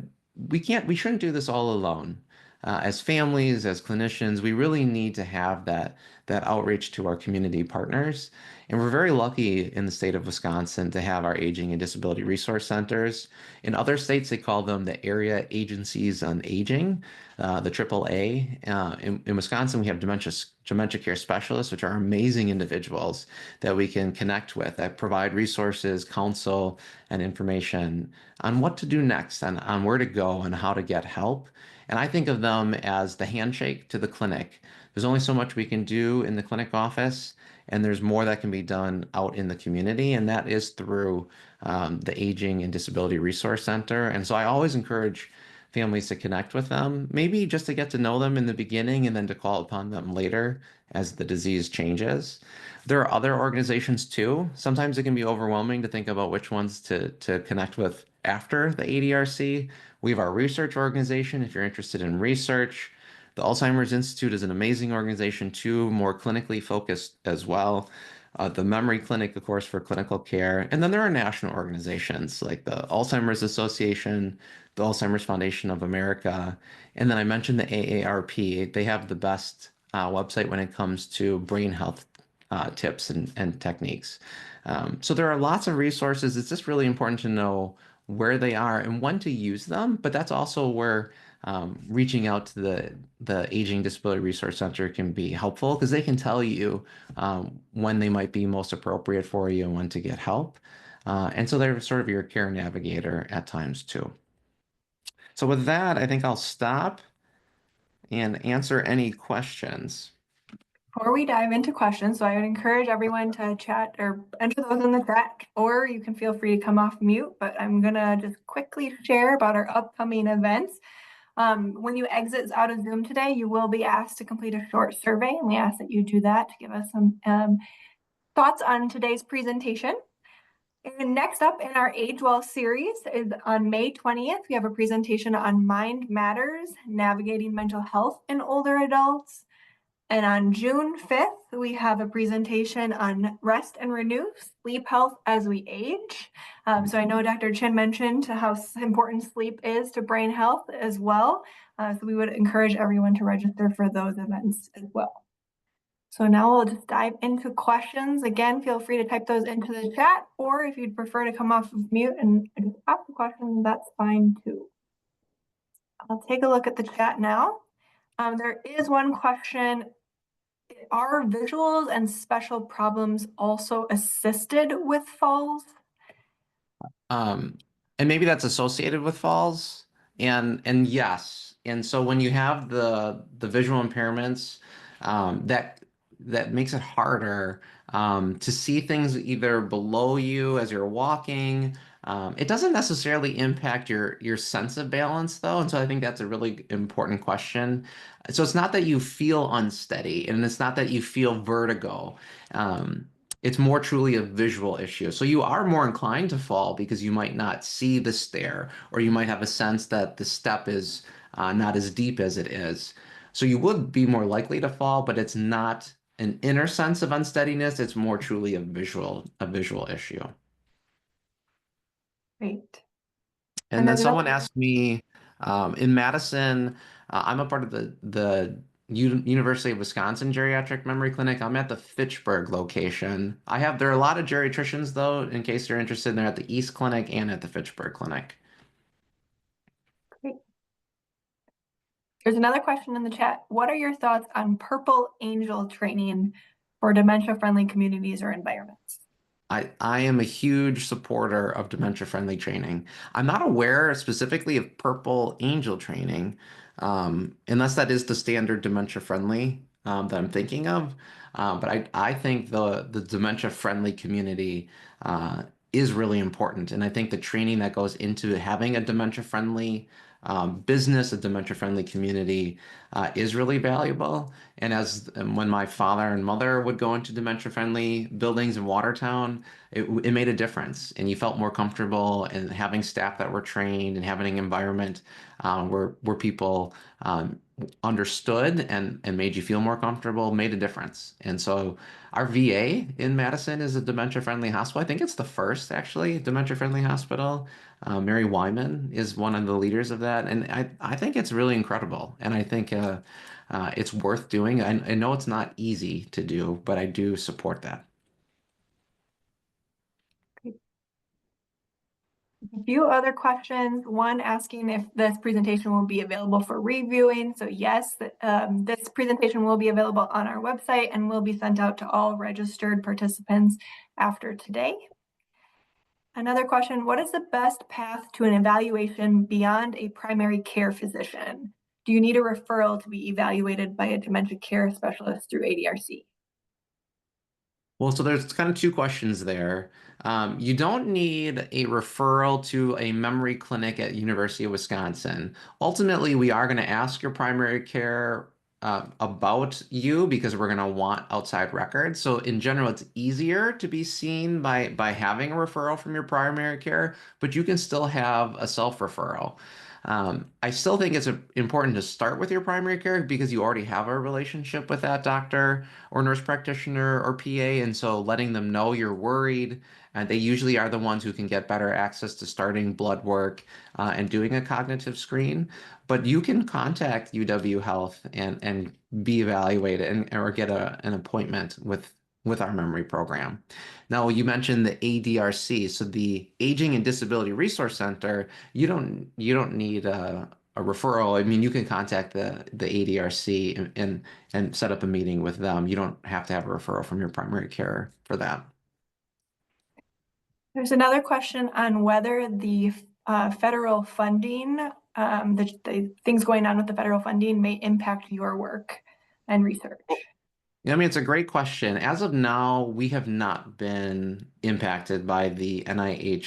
we shouldn't do this all alone. as families, as clinicians, we really need to have that outreach to our community partners. And we're very lucky in the state of Wisconsin to have our aging and disability resource centers. In other states, they call them the area agencies on aging, the AAA. In Wisconsin, we have dementia care specialists, which are amazing individuals that we can connect with, that provide resources, counsel, and information on what to do next, and on where to go and how to get help. And I think of them as the handshake to the clinic. There's only so much we can do in the clinic office, and there's more that can be done out in the community, and that is through the Aging and Disability Resource Center. And so I always encourage families to connect with them, maybe just to get to know them in the beginning and then to call upon them later as the disease changes. There are other organizations too. Sometimes it can be overwhelming to think about which ones to connect with after the ADRC. We have our research organization if you're interested in research. The Alzheimer's Institute is an amazing organization too, more clinically focused as well. The Memory Clinic, of course, for clinical care. And then there are national organizations like the Alzheimer's Association, the Alzheimer's Foundation of America. And then I mentioned the AARP. They have the best website when it comes to brain health tips and techniques. So there are lots of resources. It's just really important to know where they are and when to use them. But that's also where reaching out to the Aging Disability Resource Center can be helpful because they can tell you when they might be most appropriate for you and when to get help. And so they're sort of your care navigator at times too. So with that, I think I'll stop and answer any questions. Before we dive into questions, so I would encourage everyone to chat or enter those in the chat, or you can feel free to come off mute, but I'm gonna just quickly share about our upcoming events. When you exit out of Zoom today, you will be asked to complete a short survey, and we ask that you do that to give us some thoughts on today's presentation. And next up in our Age Well series is on May 20th, we have a presentation on Mind Matters, Navigating Mental Health in Older Adults. And on June 5th, we have a presentation on Rest and Renew, Sleep Health as We Age. So I know Dr. Chin mentioned how important sleep is to brain health as well. So we would encourage everyone to register for those events as well. So now we'll just dive into questions. Again, feel free to type those into the chat, or if you'd prefer to come off of mute and just ask the question, that's fine too. I'll take a look at the chat now. There is one question. Are visuals and special problems also assisted with falls? Um, and maybe that's associated with falls. And yes. And so when you have the visual impairments, that makes it harder to see things either below you as you're walking. It doesn't necessarily impact your sense of balance though. And so I think that's a really important question. So it's not that you feel unsteady and it's not that you feel vertigo. It's more truly a visual issue. So you are more inclined to fall because you might not see the stair, or you might have a sense that the step is not as deep as it is. So you would be more likely to fall, but it's not an inner sense of unsteadiness. It's more truly a visual issue. Great. And And then then someone asked me in Madison, I'm a part of the University of Wisconsin Geriatric Memory Clinic. I'm at the Fitchburg location. There are a lot of geriatricians though, in case you're interested. They're at the East Clinic and at the Fitchburg Clinic. great. There's another question in the chat. What are your thoughts on Purple Angel training for dementia-friendly communities or environments? I am a huge supporter of dementia-friendly training. I'm not aware specifically of Purple Angel training, unless that is the standard dementia-friendly that I'm thinking of. But I think the dementia-friendly community is really important, and I think the training that goes into having a dementia-friendly business, a dementia-friendly community, is really valuable. And when my father and mother would go into dementia-friendly buildings in Watertown, it made a difference, and you felt more comfortable. And having staff that were trained and having an environment where people understood and made you feel more comfortable made a difference. And so our VA in Madison is a dementia-friendly hospital. I think it's the first actually dementia-friendly hospital. Mary Wyman is one of the leaders of that, and I think it's really incredible, and I think it's worth doing. I know it's not easy to do, but I do support that. A few other questions. One asking if this presentation will be available for reviewing. So yes, this presentation will be available on our website and will be sent out to all registered participants after today. Another question, what is the best path to an evaluation beyond a primary care physician? Do you need a referral to be evaluated by a dementia care specialist through ADRC? Well, so there's kind of two questions there. You don't need a referral to a memory clinic at University of Wisconsin. Ultimately, we are going to ask your primary care about you because we're going to want outside records. So in general, it's easier to be seen by having a referral from your primary care, but you can still have a self-referral. I still think it's important to start with your primary care because you already have a relationship with that doctor or nurse practitioner or PA. And so letting them know you're worried, and they usually are the ones who can get better access to starting blood work and doing a cognitive screen. But you can contact UW Health and be evaluated and or get an appointment with our memory program. Now, you mentioned the ADRC, so the Aging and Disability Resource Center. You don't need a referral. I mean, you can contact the ADRC and set up a meeting with them. You don't have to have a referral from your primary care for that. There's another question on whether the federal funding, the things going on with the federal funding may impact your work and research. Yeah, I mean, it's a great question. As of now, we have not been impacted by the NIH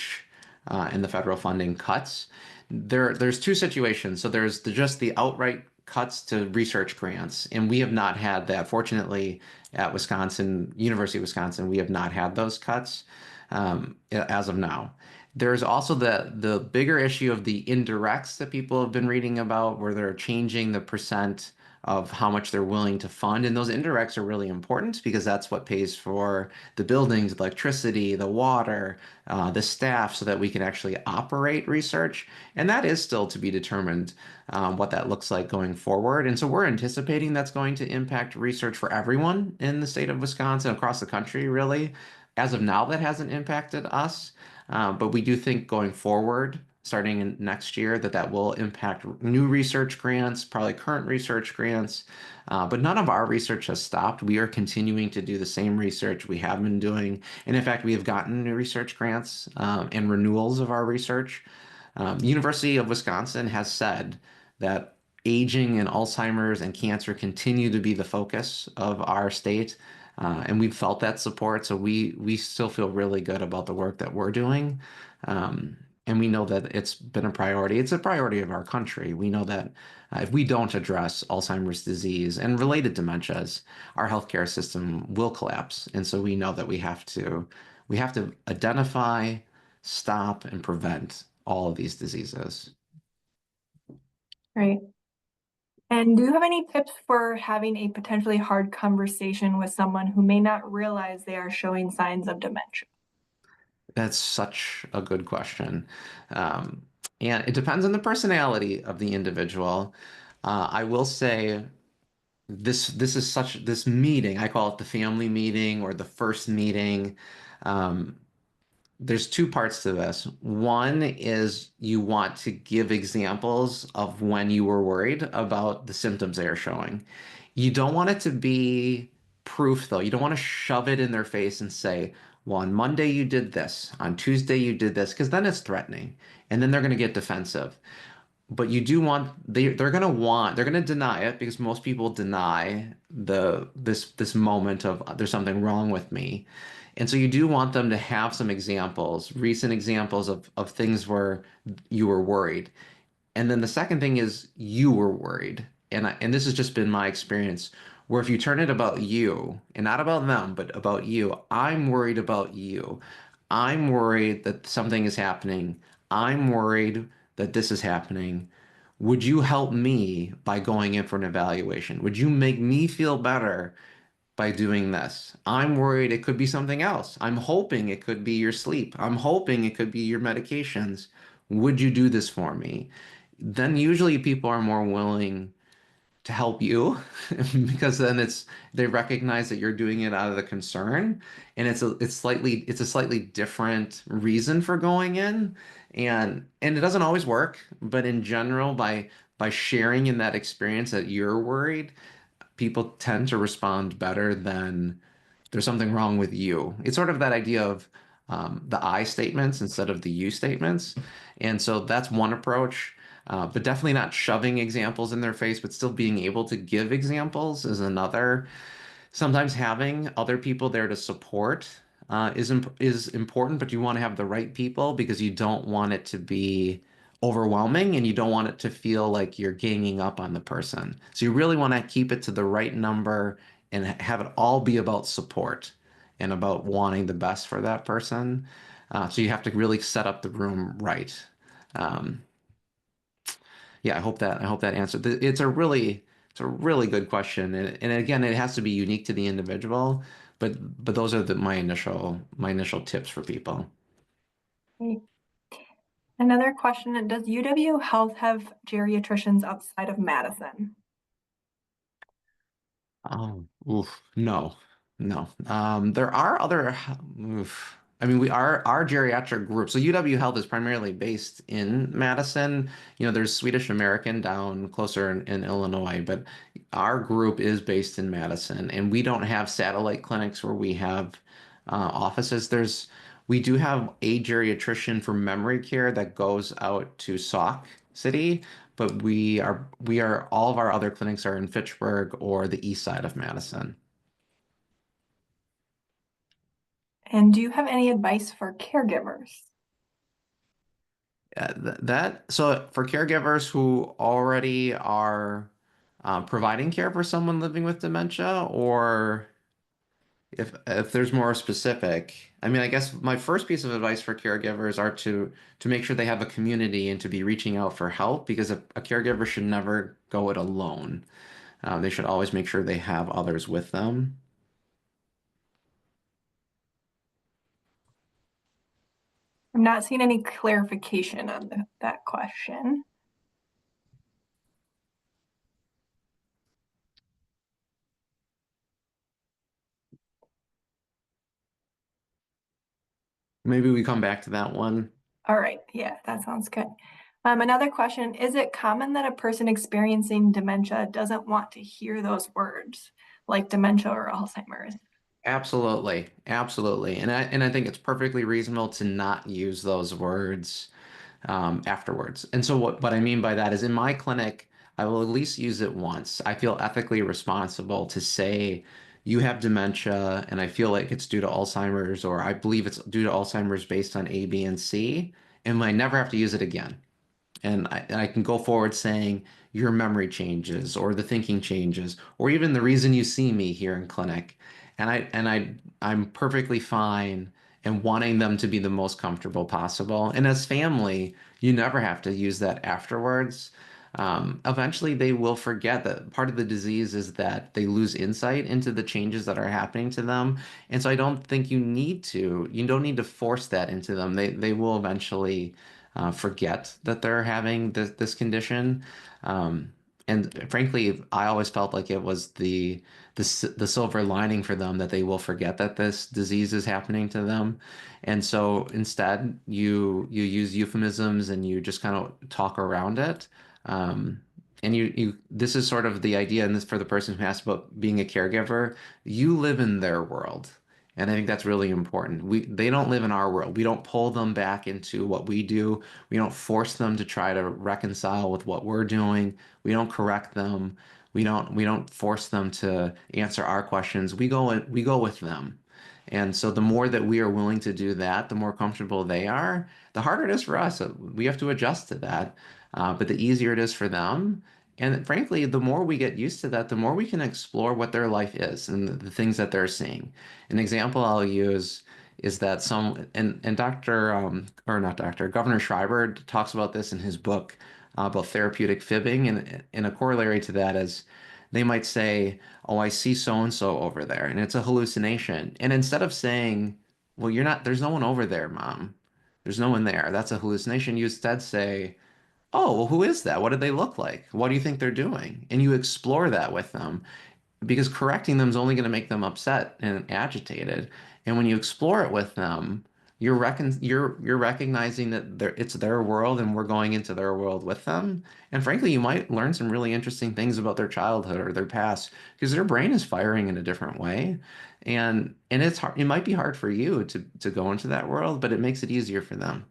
and the federal funding cuts. There's two situations. So there's just the outright cuts to research grants, and we have not had that. Fortunately, at Wisconsin, University of Wisconsin, we have not had those cuts as of now. There's also the bigger issue of the indirects that people have been reading about, where they're changing the percent of how much they're willing to fund. And those indirects are really important because that's what pays for the buildings, electricity, the water, the staff, so that we can actually operate research. And that is still to be determined what that looks like going forward. And so we're anticipating that's going to impact research for everyone in the state of Wisconsin, across the country, really. As of now, that hasn't impacted us. But we do think going forward, starting in next year, that will impact new research grants, probably current research grants. But none of our research has stopped. We are continuing to do the same research we have been doing. And in fact, we have gotten new research grants and renewals of our research. University of Wisconsin has said that aging and Alzheimer's and cancer continue to be the focus of our state. And we've felt that support, so we still feel really good about the work that we're doing. And we know that it's been a priority. It's a priority of our country. We know that if we don't address Alzheimer's disease and related dementias, our healthcare system will collapse. And so we know that we have to identify, stop, and prevent all of these diseases. Right. And do you have any tips for having a potentially hard conversation with someone who may not realize they are showing signs of dementia? That's such a good question. Um, and it depends on the personality of the individual. I will say this meeting, I call it the family meeting or the first meeting. Um, there's two parts to this. One is you want to give examples of when you were worried about the symptoms they are showing. You don't want it to be proof, though. You don't want to shove it in their face and say, well, on Monday you did this, on Tuesday you did this, because then it's threatening. And then they're going to get defensive. But you do want they're gonna deny it because most people deny this moment of there's something wrong with me. And so you do want them to have some examples, recent examples of things where you were worried. And then the second thing is you were worried. And this has just been my experience where if you turn it about you and not about them, but about you, I'm worried about you. I'm worried that something is happening. I'm worried that this is happening. Would you help me by going in for an evaluation? Would you make me feel better by doing this? I'm worried it could be something else. I'm hoping it could be your sleep. I'm hoping it could be your medications. Would you do this for me? Then usually people are more willing to help you because then they recognize that you're doing it out of the concern, and it's a slightly different reason for going in, and it doesn't always work, but in general, by sharing in that experience that you're worried, people tend to respond better than there's something wrong with you. It's sort of that idea of the I statements instead of the you statements. And so that's one approach, but definitely not shoving examples in their face, but still being able to give examples is another. Sometimes having other people there to support is important, but you want to have the right people because you don't want it to be overwhelming and you don't want it to feel like you're ganging up on the person. So you really want to keep it to the right number and have it all be about support and about wanting the best for that person. So you have to really set up the room right. Um, yeah, I hope that answered. It's a really good question, and again, it has to be unique to the individual. But those are my initial tips for people. Okay. Another question, does UW Health have geriatricians outside of Madison? Oh, oof, no, no. There are other. Oof. I mean, we are our geriatric group. So UW Health is primarily based in Madison. You know, there's Swedish American down closer in Illinois, but our group is based in Madison, and we don't have satellite clinics where we have offices. We do have a geriatrician for memory care that goes out to Sauk City, but we are all of our other clinics are in Fitchburg or the east side of Madison. And do you have any advice for caregivers? So for caregivers who already are providing care for someone living with dementia, or if there's more specific, I mean, I guess my first piece of advice for caregivers are to make sure they have a community and to be reaching out for help because a caregiver should never go it alone. They should always make sure they have others with them. I'm not seeing any clarification on that question. Maybe we come back to that one. All right, yeah, that sounds good. Another question, is it common that a person experiencing dementia doesn't want to hear those words, like dementia or Alzheimer's? Absolutely, absolutely, and I think it's perfectly reasonable to not use those words afterwards. And so what I mean by that is in my clinic, I will at least use it once. I feel ethically responsible to say you have dementia, and I feel like it's due to Alzheimer's, or I believe it's due to Alzheimer's based on A, B, and C, and I never have to use it again. And I can go forward saying your memory changes or the thinking changes or even the reason you see me here in clinic. I'm perfectly fine and wanting them to be the most comfortable possible. And as family, you never have to use that afterwards. Eventually, they will forget that part of the disease is that they lose insight into the changes that are happening to them. And so I don't think you don't need to force that into them. They will eventually forget that they're having this condition. And frankly, I always felt like it was the silver lining for them that they will forget that this disease is happening to them. And so instead, you use euphemisms and you just kind of talk around it. Um, and you this is sort of the idea, and this for the person who asked about being a caregiver, you live in their world. And I think that's really important. They don't live in our world. We don't pull them back into what we do. We don't force them to try to reconcile with what we're doing. We don't correct them. We don't force them to answer our questions. We go with them. And so the more that we are willing to do that, the more comfortable they are, the harder it is for us. We have to adjust to that. But the easier it is for them. And frankly, the more we get used to that, the more we can explore what their life is and the things that they're seeing. An example I'll use is that and Dr. Or not Dr. Governor Schreiber talks about this in his book about therapeutic fibbing, and a corollary to that is they might say, "Oh, I see so and so over there," and it's a hallucination. And instead of saying, "Well, you're not, there's no one over there, mom," There's no one there. That's a hallucination. You instead say, oh, well, who is that? What do they look like? What do you think they're doing? And you explore that with them because correcting them is only going to make them upset and agitated. And when you explore it with them, you're recognizing that it's their world and we're going into their world with them. And frankly, you might learn some really interesting things about their childhood or their past because their brain is firing in a different way. And it's hard, it might be hard for you to go into that world, but it makes it easier for them.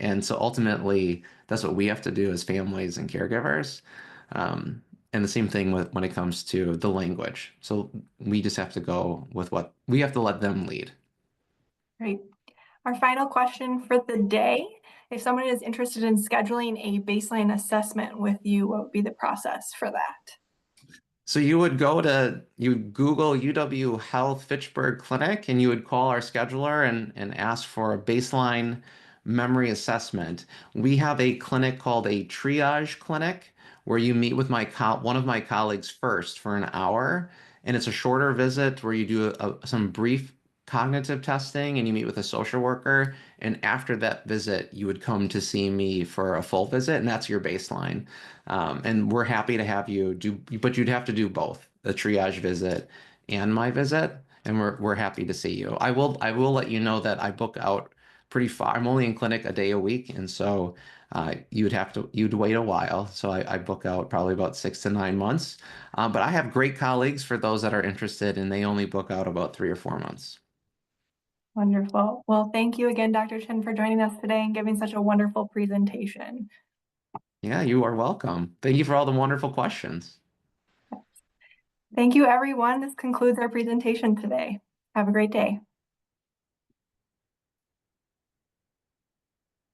And so ultimately, that's what we have to do as families and caregivers. Um, and the same thing with when it comes to the language. So we just have to go with what we have to let them lead. Great. Our final question for the day. If someone is interested in scheduling a baseline assessment with you, what would be the process for that? So you would Google UW Health Fitchburg Clinic and you would call our scheduler and ask for a baseline memory assessment. We have a clinic called a triage clinic where you meet with one of my colleagues first for an hour, and it's a shorter visit where you do some brief cognitive testing and you meet with a social worker. And after that visit, you would come to see me for a full visit, and that's your baseline. And we're happy to have you do, but you'd have to do both the triage visit and my visit. And we're happy to see you. I will let you know that I book out pretty far. I'm only in clinic a day a week, and so you'd wait a while. So I book out probably about 6 to 9 months. But I have great colleagues for those that are interested, and they only book out about 3 or 4 months. Wonderful. Well, thank you again, Dr. Chen, for joining us today and giving such a wonderful presentation. Yeah, you are welcome. Thank you for all the wonderful questions. Thank you, everyone. This concludes our presentation today. Have a great day.